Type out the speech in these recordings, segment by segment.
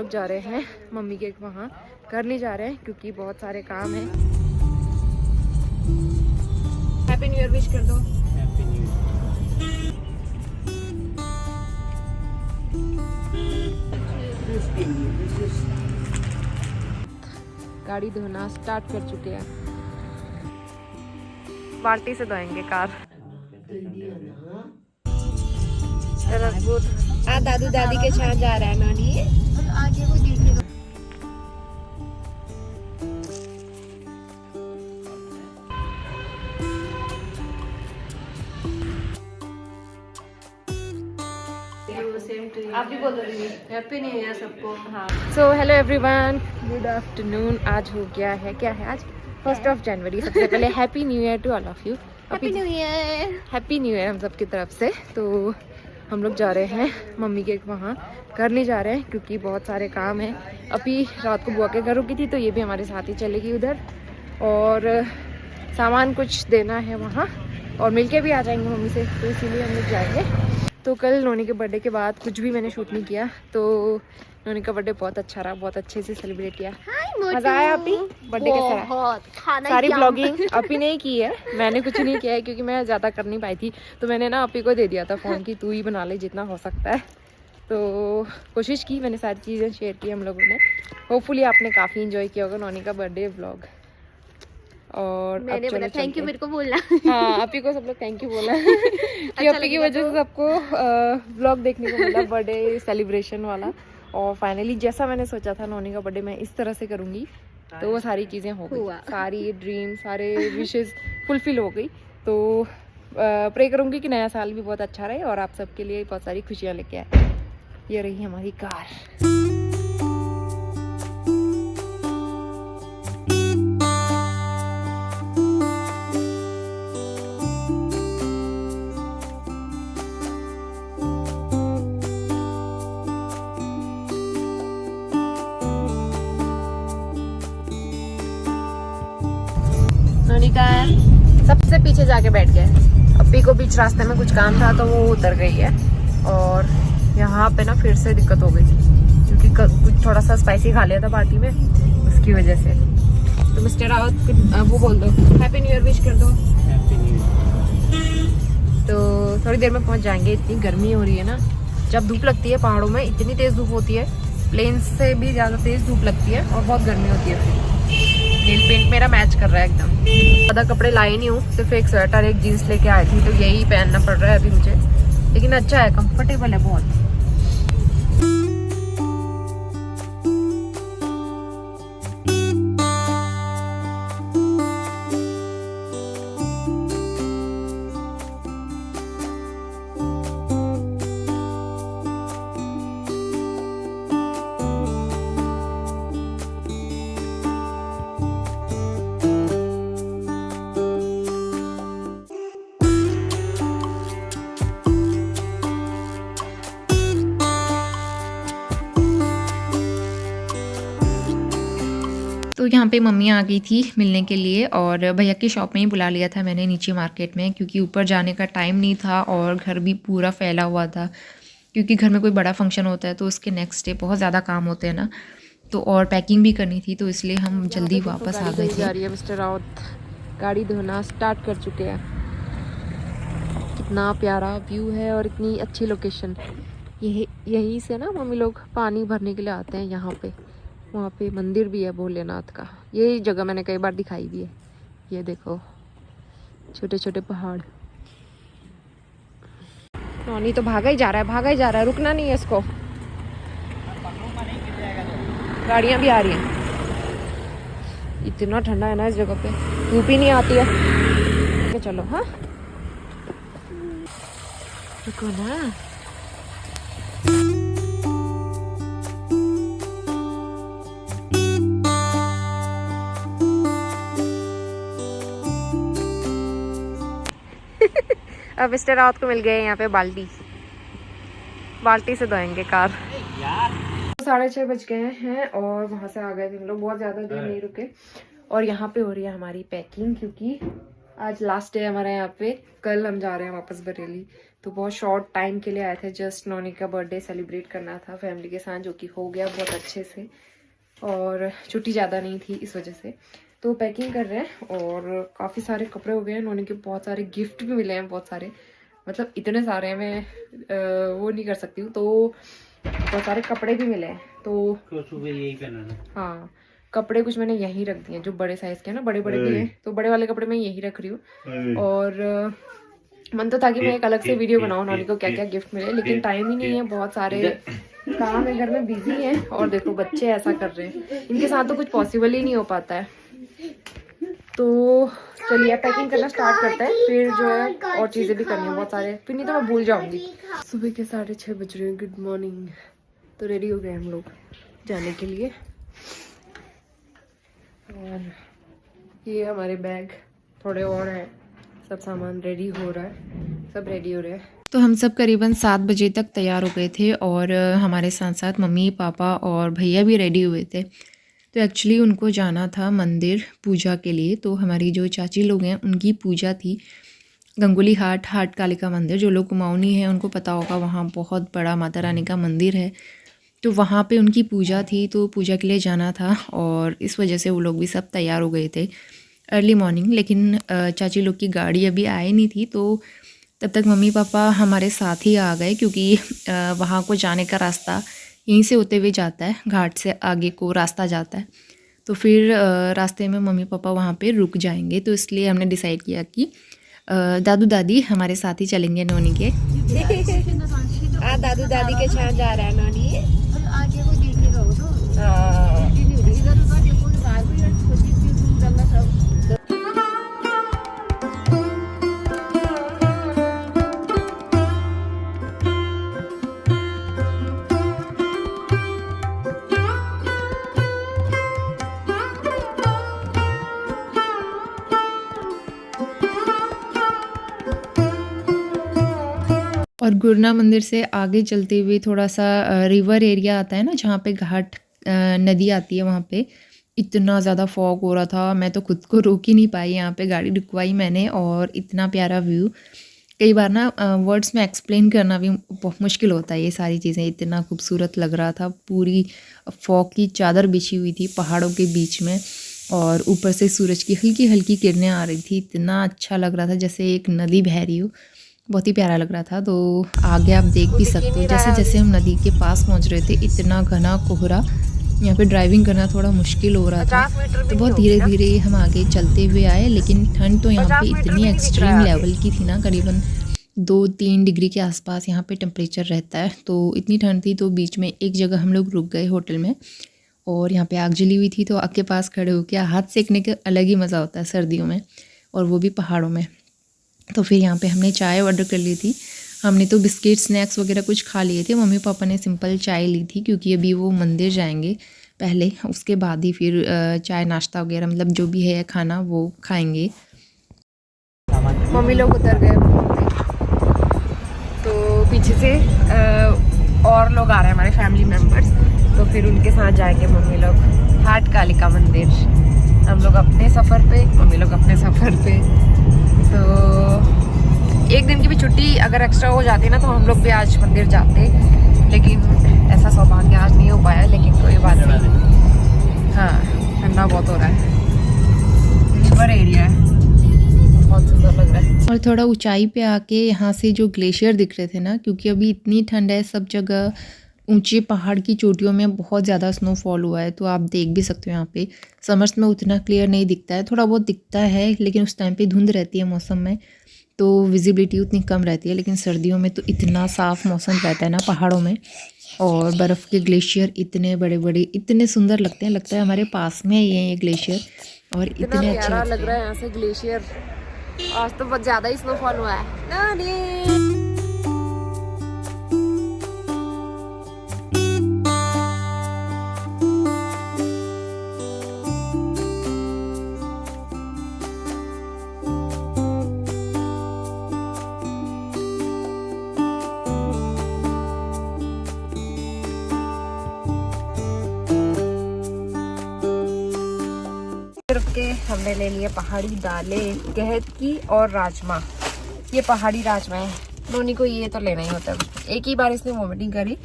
लोग जा रहे हैं मम्मी के वहाँ, घर नहीं जा रहे हैं क्योंकि बहुत सारे काम हैं। हैप्पी न्यू ईयर विश कर दो। Happy new year. गाड़ी धोना स्टार्ट कर चुके हैं, बाल्टी से धोएंगे कार। दादू दादी के साथ जा रहा है नानी। आगे वो देखिए। आप भी बोलो दीदी, हैप्पी न्यू ईयर सबको। हाँ, so hello everyone, good afternoon. आज हो गया है, क्या है आज, 1 जनवरी। सबसे पहले happy new year to all of you. Happy new year, happy new year हम सब की तरफ से। तो हम लोग जा रहे हैं मम्मी के वहाँ, घर नहीं जा रहे हैं क्योंकि बहुत सारे काम हैं। अभी रात को बुआ के घर रुकी थी तो ये भी हमारे साथ ही चलेगी उधर, और सामान कुछ देना है वहाँ, और मिलके भी आ जाएंगे मम्मी से, तो इसीलिए हम लोग जाएंगे। तो कल नोनी के बर्थडे के बाद कुछ भी मैंने शूट नहीं किया, तो नोनी का बर्थडे बहुत अच्छा रहा, बहुत अच्छे से सेलिब्रेट किया। मजा आया अपनी बर्थडे के साथ। सारी ब्लॉगिंग अपी ने ही की है, मैंने कुछ नहीं किया है क्योंकि मैं ज़्यादा कर नहीं पाई थी। तो मैंने ना अपी को दे दिया था फ़ोन की, तू ही बना ले जितना हो सकता है। तो कोशिश की, मैंने सारी चीज़ें शेयर की हम लोगों ने। होपफुली आपने काफ़ी इंजॉय किया होगा नोनी का बर्थडे व्लॉग। और मैंने बोला थैंक यू मेरे को बोलना। हाँ, अपी को सब लोग थैंक यू बोला कि अपी की वजह से सबको व्लॉग देखने को मिला, बर्थडे सेलिब्रेशन वाला। और फाइनली जैसा मैंने सोचा था नोनी का बर्थडे मैं इस तरह से करूँगी, तो वो सारी चीज़ें हो गई, सारी ड्रीम, सारे विशेस फुलफिल हो गई। तो प्रे करूँगी कि नया साल भी बहुत अच्छा रहे और आप सबके लिए बहुत सारी खुशियाँ लेके आए। ये रही हमारी कार। सबसे पीछे जाके बैठ गए। अप्पी को बीच रास्ते में कुछ काम था तो वो उतर गई है, और यहाँ पे ना फिर से दिक्कत हो गई क्योंकि कुछ थोड़ा सा स्पाइसी खा लिया था पार्टी में, उसकी वजह से। तो मिस्टर रावत वो बोल दो हैप्पी न्यू ईयर विश कर दो। Happy new year. तो थोड़ी देर में पहुँच जाएंगे। इतनी गर्मी हो रही है ना, जब धूप लगती है पहाड़ों में इतनी तेज़ धूप होती है, प्लेन से भी ज़्यादा तेज़ धूप लगती है और बहुत गर्मी होती है। फिर नील पेंट मेरा मैच कर रहा है एकदम। ज़्यादा कपड़े लाई नहीं हूँ, सिर्फ एक स्वेटर एक जीन्स लेके आई थी, तो यही पहनना पड़ रहा है अभी मुझे, लेकिन अच्छा है, कंफर्टेबल है बहुत। तो यहाँ पे मम्मी आ गई थी मिलने के लिए, और भैया की शॉप में ही बुला लिया था मैंने नीचे मार्केट में, क्योंकि ऊपर जाने का टाइम नहीं था और घर भी पूरा फैला हुआ था। क्योंकि घर में कोई बड़ा फंक्शन होता है तो उसके नेक्स्ट डे बहुत ज़्यादा काम होते हैं ना, तो और पैकिंग भी करनी थी, तो इसलिए हम जल्दी वापस आ गए थे। मिस्टर रावत गाड़ी धोना स्टार्ट कर चुके हैं। कितना प्यारा व्यू है और इतनी अच्छी लोकेशन। यहीं से ना मम्मी लोग पानी भरने के लिए आते हैं यहाँ पे। वहाँ पे मंदिर भी है भोलेनाथ का, यही जगह मैंने कई बार दिखाई भी है। ये देखो छोटे छोटे पहाड़। नॉनी तो भागा ही जा रहा है, भागा ही जा रहा है, रुकना नहीं है इसको। गाड़ियाँ भी आ रही हैं। इतना ठंडा है ना इस जगह पे, धूप ही नहीं आती है। चलो हाँ, रुको ना। अब मिस्टर रावत को मिल गए यहाँ पे बाल्टी से धोएंगे कार। 6:30 बज गए हैं और वहाँ से आ गए थे हम लोग, बहुत ज़्यादा देर नहीं रुके। और यहाँ पे हो रही है हमारी पैकिंग, क्योंकि आज लास्ट डे हमारा यहाँ पे। कल हम जा रहे हैं वापस बरेली, तो बहुत शॉर्ट टाइम के लिए आए थे, जस्ट नोनी का बर्थडे सेलिब्रेट करना था फैमिली के साथ, जो कि हो गया बहुत अच्छे से, और छुट्टी ज़्यादा नहीं थी इस वजह से। तो पैकिंग कर रहे हैं और काफ़ी सारे कपड़े हो गए हैं, नोनी के बहुत सारे गिफ्ट भी मिले हैं, बहुत सारे, मतलब इतने सारे हैं मैं वो नहीं कर सकती हूँ। तो बहुत सारे कपड़े भी मिले हैं, तो सुबह यही पहना। हाँ, कपड़े कुछ मैंने यहीं रख दिए जो बड़े साइज़ के हैं ना, बड़े बड़े भी हैं, तो बड़े वाले कपड़े मैं यहीं रख रही हूँ। और मन तो था कि मैं एक अलग से वीडियो बनाऊँ नॉनी को क्या क्या गिफ्ट मिले, लेकिन टाइम ही नहीं है, बहुत सारे काम है घर में, बिजी है। और देखो बच्चे ऐसा कर रहे हैं, इनके साथ तो कुछ पॉसिबल ही नहीं हो पाता है। तो चलिए पैकिंग करना स्टार्ट करते हैं, फिर जो है और चीज़ें भी करनी है बहुत सारे, फिर नहीं तो मैं भूल जाऊंगी। सुबह के 6:30 बज रहे हैं, गुड मॉर्निंग। तो रेडी हो गए हम लोग जाने के लिए, और ये हमारे बैग थोड़े और हैं, सब सामान रेडी हो रहा है, सब रेडी हो रहे हैं। तो हम सब करीबन 7 बजे तक तैयार हो गए थे, और हमारे साथ साथ मम्मी पापा और भैया भी रेडी हुए थे। तो एक्चुअली उनको जाना था मंदिर पूजा के लिए, तो हमारी जो चाची लोग हैं उनकी पूजा थी, गंगोली हाट कालिका मंदिर। जो लोग कुमाऊनी हैं उनको पता होगा, वहाँ बहुत बड़ा माता रानी का मंदिर है, तो वहाँ पे उनकी पूजा थी, तो पूजा के लिए जाना था, और इस वजह से वो लोग भी सब तैयार हो गए थे अर्ली मॉर्निंग। लेकिन चाची लोग की गाड़ी अभी आई नहीं थी, तो तब तक मम्मी पापा हमारे साथ ही आ गए, क्योंकि वहाँ को जाने का रास्ता यहीं से होते हुए जाता है, घाट से आगे को रास्ता जाता है। तो फिर रास्ते में मम्मी पापा वहाँ पे रुक जाएंगे, तो इसलिए हमने डिसाइड किया कि दादू दादी हमारे साथ ही चलेंगे नोनी के। दादू दादी के साथ जा रहा है नोनी। और गुरना मंदिर से आगे चलते हुए थोड़ा सा रिवर एरिया आता है ना, जहाँ पे घाट नदी आती है, वहाँ पे इतना ज़्यादा फॉग हो रहा था, मैं तो खुद को रोक ही नहीं पाई, यहाँ पे गाड़ी रुकवाई मैंने। और इतना प्यारा व्यू, कई बार ना वर्ड्स में एक्सप्लेन करना भी बहुत मुश्किल होता है ये सारी चीज़ें, इतना खूबसूरत लग रहा था। पूरी फॉग की चादर बिछी हुई थी पहाड़ों के बीच में, और ऊपर से सूरज की हल्की हल्की किरणें आ रही थी, इतना अच्छा लग रहा था, जैसे एक नदी बह रही हो, बहुत ही प्यारा लग रहा था। तो आगे आप देख भी सकते हो, जैसे जैसे हम नदी के पास पहुंच रहे थे, इतना घना कोहरा, यहाँ पे ड्राइविंग करना थोड़ा मुश्किल हो रहा था। तो बहुत धीरे धीरे हम आगे चलते हुए आए, लेकिन ठंड तो यहाँ पे इतनी एक्सट्रीम लेवल की थी ना, करीबन 2-3 डिग्री के आसपास यहाँ पे टेम्परेचर रहता है, तो इतनी ठंड थी। तो बीच में एक जगह हम लोग रुक गए होटल में, और यहाँ पे आग जली हुई थी, तो आग के पास खड़े होकर हाथ सेकने का अलग ही मज़ा होता है सर्दियों में, और वो भी पहाड़ों में। तो फिर यहाँ पे हमने चाय ऑर्डर कर ली थी, हमने तो बिस्किट स्नैक्स वगैरह कुछ खा लिए थे, मम्मी पापा ने सिंपल चाय ली थी, क्योंकि अभी वो मंदिर जाएंगे पहले, उसके बाद ही फिर चाय नाश्ता वगैरह, मतलब जो भी है खाना वो खाएंगे। मम्मी लोग उतर गए, तो पीछे से और लोग आ रहे हैं हमारे फैमिली मेम्बर्स, तो फिर उनके साथ जाएंगे मम्मी लोग हाट कालिका मंदिर। हम लोग अपने सफ़र पे, मम्मी लोग अपने सफ़र पे। तो एक दिन की भी छुट्टी अगर एक्स्ट्रा हो जाती ना, तो हम लोग भी आज मंदिर जाते, लेकिन ऐसा सौभाग्य आज नहीं हो पाया, लेकिन कोई बात नहीं। हाँ, ठंडा बहुत हो रहा है, रिवर एरिया है, बहुत सुंदर लग रहा है। और थोड़ा ऊंचाई पे आके यहाँ से जो ग्लेशियर दिख रहे थे ना, क्योंकि अभी इतनी ठंड है, सब जगह ऊंचे पहाड़ की चोटियों में बहुत ज़्यादा स्नोफॉल हुआ है, तो आप देख भी सकते हो यहाँ पे। समर्स में उतना क्लियर नहीं दिखता है, थोड़ा बहुत दिखता है, लेकिन उस टाइम पे धुंध रहती है मौसम में, तो विजिबिलिटी उतनी कम रहती है। लेकिन सर्दियों में तो इतना साफ़ मौसम रहता है ना पहाड़ों में, और बर्फ़ के ग्लेशियर इतने बड़े बड़े, इतने सुंदर लगते हैं, लगता है हमारे पास में ये ग्लेशियर, और इतने अच्छा लग रहा है यहाँ से ग्लेशियर। आज तो बहुत ज़्यादा ही स्नोफॉल हुआ है। के हमने ले लिए पहाड़ी दालें, गहत की और राजमा। ये पहाड़ी राजमा है, नोनी को ये तो लेना ही होता है, एक ही बार इसने वॉमिटिंग करी।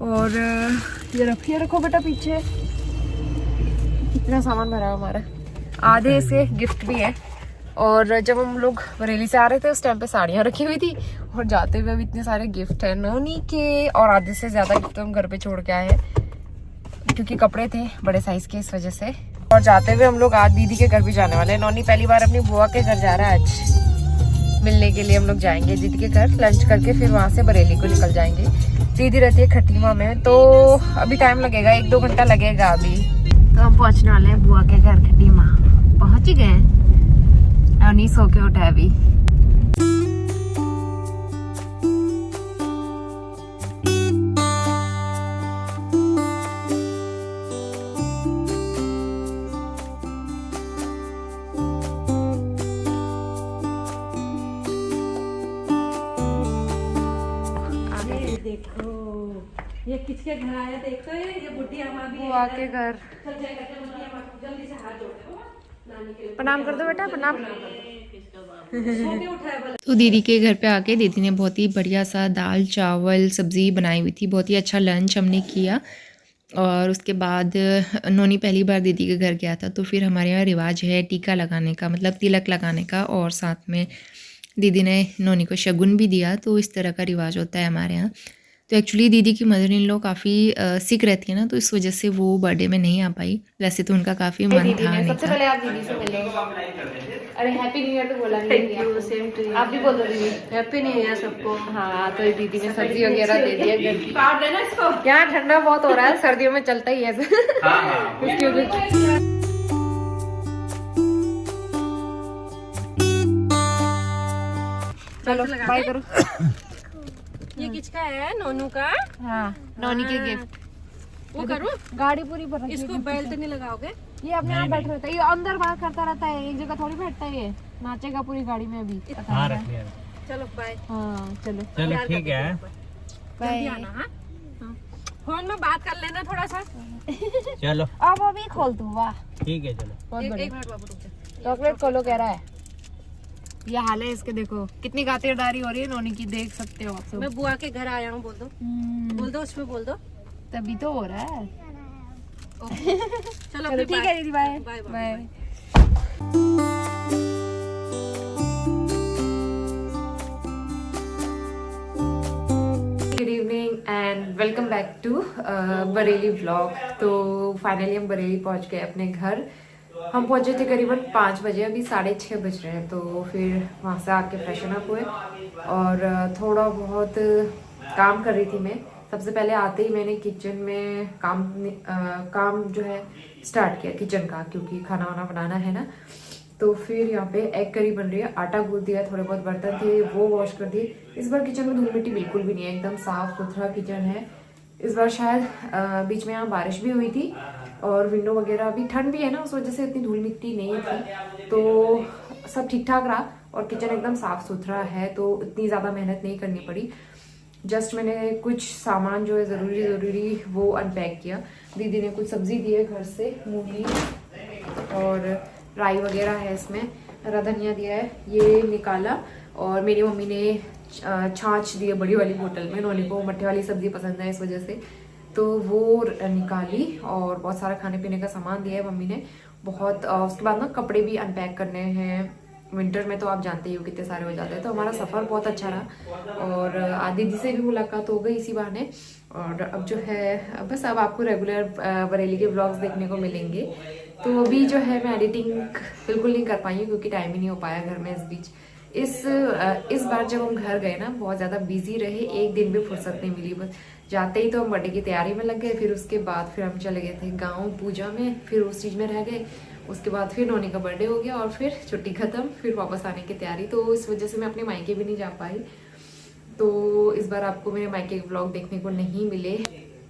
और ये रखो बेटा पीछे, कितना सामान भरा है हमारा, आधे से गिफ्ट भी है। और जब हम लोग बरेली से आ रहे थे उस टाइम पे साड़ियाँ रखी हुई थी, और जाते हुए भी इतने सारे गिफ्ट है नोनी के, और आधे से ज़्यादा गिफ्ट हम घर पे छोड़ के आए हैं क्योंकि कपड़े थे बड़े साइज के इस वजह से। और जाते हुए हम लोग आज दीदी के घर भी जाने वाले हैं। नोनी पहली बार अपनी बुआ के घर जा रहा है आज, मिलने के लिए हम लोग जाएंगे दीदी के घर, लंच करके फिर वहाँ से बरेली को निकल जाएंगे। दीदी रहती है खटीमा में, तो अभी टाइम लगेगा, 1-2 घंटा लगेगा अभी। तो हम पहुँचने वाले हैं बुआ के घर खटीमा, पहुँच ही गए। नोनी सो के उठा है अभी। देखो ये किसके घर आया, देखो ये बुढ़ी अम्मा भी बुआ के घर। जल्दी से हाथ जोड़ दो, नानी के प्रणाम कर दो बेटा, प्रणाम। उठाए। तो दीदी के घर पे आके दीदी ने बहुत ही बढ़िया सा दाल चावल सब्ज़ी बनाई हुई थी, बहुत ही अच्छा लंच हमने किया। और उसके बाद नोनी पहली बार दीदी के घर गया था, तो फिर हमारे यहाँ रिवाज है टीका लगाने का, मतलब तिलक लगाने का, और साथ में दीदी ने नोनी को शगुन भी दिया। तो इस तरह का रिवाज होता है हमारे यहाँ। तो एक्चुअली दीदी की मदर इन लॉ काफ़ी सिक रहती है ना, तो इस वजह से वो बर्थडे में नहीं आ पाई। वैसे तो उनका काफ़ी मन था आने सबसे का। पहले आप दीदी से मिले। अरे हैप्पी न्यू ईयर तो बोला नहीं किया। Same to you. आप भी बोल दो दीदी। हैप्पी न्यू ईयर सबको। हाँ, तो दीदी ने सब्जी वगैरह दे दिया घर की। काट देना इसको। यहाँ ठंडा बहुत हो रहा है, सर्दियों में चलता ही है ऐसा। उसकी वजह चलो बाय करो। ये किसका है, नोनू का? हाँ, नोनी के गिफ्ट। वो करूँ? गाड़ी पूरी भर रखी है। इसको बेल्ट नहीं लगाओगे? ये अपने आप बैठ रहता है, ये अंदर बाहर करता रहता है, एक जगह थोड़ी बैठता है। ये नाचेगा पूरी गाड़ी में अभी। हाँ रख लिया। चलो बाय। हाँ चलो चलो ठीक है। जल्दी आना। हाँ फोन में बात कर लेना थोड़ा सा। चलो अब अभी खोल तू। वाह, ठीक है चलो। बहुत एक बढ़िया। मिनट बाबू रुक जा। चॉकलेट खोलो कह रहा है। ये हाल है इसके, देखो कितनी खातिरदारी हो रही है नोनी की, देख सकते हो आप सब। मैं बुआ के घर आया हूँ, बोल दो। बोल दो, उसमें बोल दो। तभी तो हो रहा है। चलो चलो ठीक है दीदी, bye bye bye. Good evening and welcome back to Bareilly vlog. तो फाइनली हम बरेली पहुंच गए अपने घर। हम पहुंचे थे करीबन 5 बजे, अभी 6:30 बज रहे हैं। तो फिर वहाँ से आके फ्रेशन अप हुए और थोड़ा बहुत काम कर रही थी मैं। सबसे पहले आते ही मैंने किचन में काम जो है स्टार्ट किया किचन का, क्योंकि खाना वाना बनाना है ना। तो फिर यहाँ पे एग करी बन रही है, आटा गूंथ दिया, थोड़े बहुत बर्तन थे वो वॉश कर दिए। इस बार किचन में धूल मिट्टी बिल्कुल भी नहीं है, एकदम साफ सुथरा किचन है। इस बार शायद बीच में यहाँ बारिश भी हुई थी और विंडो वगैरह, अभी ठंड भी है ना, उस वजह से इतनी धूल मिट्टी नहीं थी, तो सब ठीक ठाक रहा। और किचन एकदम साफ सुथरा है, तो इतनी ज़्यादा मेहनत नहीं करनी पड़ी। जस्ट मैंने कुछ सामान जो है ज़रूरी वो अनपैक किया। दीदी ने कुछ सब्जी दी है घर से, मूली और राई वगैरह है इसमें, हरा धनिया दिया है, ये निकाला। और मेरी मम्मी ने छाछ दी है बड़ी वाली बोतल में, नोनी को मट्ठे वाली सब्जी पसंद है इस वजह से, तो वो निकाली। और बहुत सारा खाने पीने का सामान दिया है मम्मी ने बहुत। उसके बाद ना कपड़े भी अनपैक करने हैं, विंटर में तो आप जानते ही हो कितने सारे हो जाते हैं। तो हमारा सफ़र बहुत अच्छा रहा और दीदी से भी मुलाकात हो गई इसी बहाने। और अब जो है बस अब आपको रेगुलर बरेली के व्लॉग्स देखने को मिलेंगे। तो अभी जो है मैं एडिटिंग बिल्कुल नहीं कर पाई हूँ क्योंकि टाइम ही नहीं हो पाया घर में इस बीच। इस बार जब हम घर गए ना बहुत ज़्यादा बिजी रहे, एक दिन भी फुर्सत नहीं मिली। बस जाते ही तो हम बर्थडे की तैयारी में लग गए, फिर उसके बाद फिर हम चले गए थे गाँव पूजा में, फिर उस चीज़ में रह गए। उसके बाद फिर नोनी का बर्थडे हो गया और फिर छुट्टी खत्म, फिर वापस आने की तैयारी। तो इस वजह से मैं अपने मायके भी नहीं जा पाई। तो इस बार आपको मेरे मायके के व्लॉग देखने को नहीं मिले।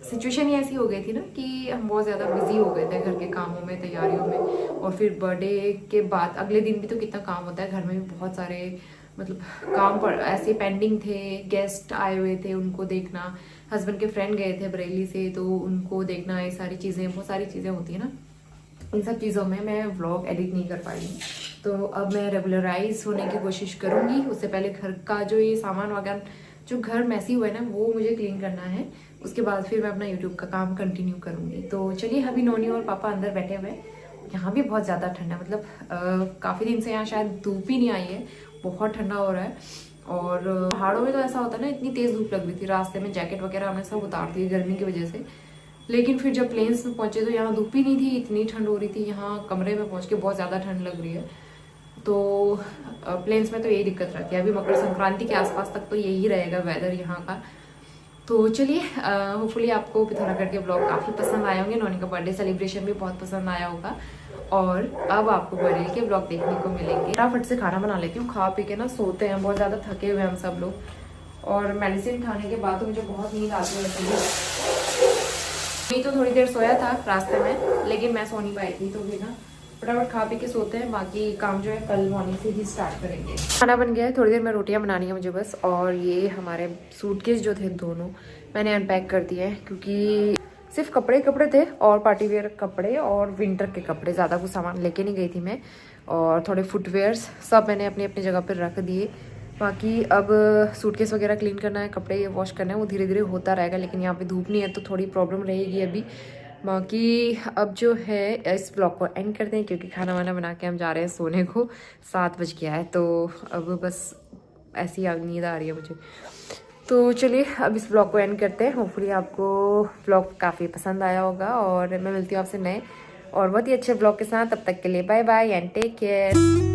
सिचुएशन ही ऐसी हो गई थी ना कि हम बहुत ज़्यादा बिजी हो गए थे घर के कामों में, तैयारियों में। और फिर बर्थडे के बाद अगले दिन भी तो कितना काम होता है घर में, भी बहुत सारे मतलब काम पर ऐसे पेंडिंग थे। गेस्ट आए हुए थे, उनको देखना, हस्बैंड के फ्रेंड गए थे बरेली से, तो उनको देखना, ये सारी चीज़ें, बहुत सारी चीज़ें होती है ना। इन सब चीज़ों में मैं व्लॉग एडिट नहीं कर पाई। तो अब मैं रेगुलराइज होने की कोशिश करूँगी। उससे पहले घर का जो ये सामान वगैरह जो घर मैसी हुआ है ना वो मुझे क्लीन करना है। उसके बाद फिर मैं अपना यूट्यूब का काम कंटिन्यू करूँगी। तो चलिए, अभी नोनी और पापा अंदर बैठे हुए हैं। यहाँ भी बहुत ज़्यादा ठंडा है, मतलब काफ़ी दिन से यहाँ शायद धूप ही नहीं आई है, बहुत ठंडा हो रहा है। और पहाड़ों में तो ऐसा होता है ना, इतनी तेज़ धूप लग रही थी, रास्ते में जैकेट वगैरह हमने सब उतार दिए गर्मी की वजह से। लेकिन फिर जब प्लेन्स में पहुंचे तो यहाँ धूप ही नहीं थी, इतनी ठंड हो रही थी। यहाँ कमरे में पहुंच के बहुत ज़्यादा ठंड लग रही है। तो प्लेन्स में तो यही दिक्कत रहती है। अभी मकर संक्रांति के आसपास तक तो यही रहेगा वेदर यहाँ का। तो चलिए, होपफुली आपको पिथौरागढ़ के ब्लॉग काफ़ी पसंद आए होंगे। नोनी का बर्थडे सेलिब्रेशन भी बहुत पसंद आया होगा। और अब आपको बर्थडे के ब्लॉग देखने को मिलेंगे। फटाफट से खाना बना लेती हूँ, खा पी के ना सोते हैं, बहुत ज़्यादा थके हुए हैं हम सब लोग। और मेडिसिन खाने के बाद तो मुझे बहुत नींद आती है वैसे भी। तो थोड़ी देर सोया था रास्ते में, लेकिन मैं सो नहीं पाई थी। तो भी ना फटाफट खा पी के सोते हैं, बाकी काम जो है कल मॉर्निंग से ही स्टार्ट करेंगे। खाना बन गया है, थोड़ी देर में रोटियां बनानी है मुझे बस। और ये हमारे सूटकेस जो थे दोनों मैंने अनपैक कर दिए हैं, क्योंकि सिर्फ कपड़े थे और पार्टी वेयर कपड़े और विंटर के कपड़े, ज़्यादा कुछ सामान लेके नहीं गई थी मैं। और थोड़े फुटवेयर्स सब मैंने अपनी अपनी जगह पर रख दिए। बाकी अब सूटकेस वगैरह क्लीन करना है, कपड़े वॉश करना है, वो धीरे धीरे होता रहेगा। लेकिन यहाँ पे धूप नहीं है तो थोड़ी प्रॉब्लम रहेगी अभी। बाकी अब जो है इस ब्लॉग को एंड करते हैं, क्योंकि खाना वाना बना के हम जा रहे हैं सोने को। 7 बज गया है, तो अब बस ऐसी नींद आ रही है मुझे। तो चलिए अब इस ब्लॉग को एंड करते हैं। होपफुली आपको ब्लॉग काफ़ी पसंद आया होगा और मैं मिलती हूँ आपसे नए और बहुत ही अच्छे ब्लॉग के साथ। तब तक के लिए bye bye and take care.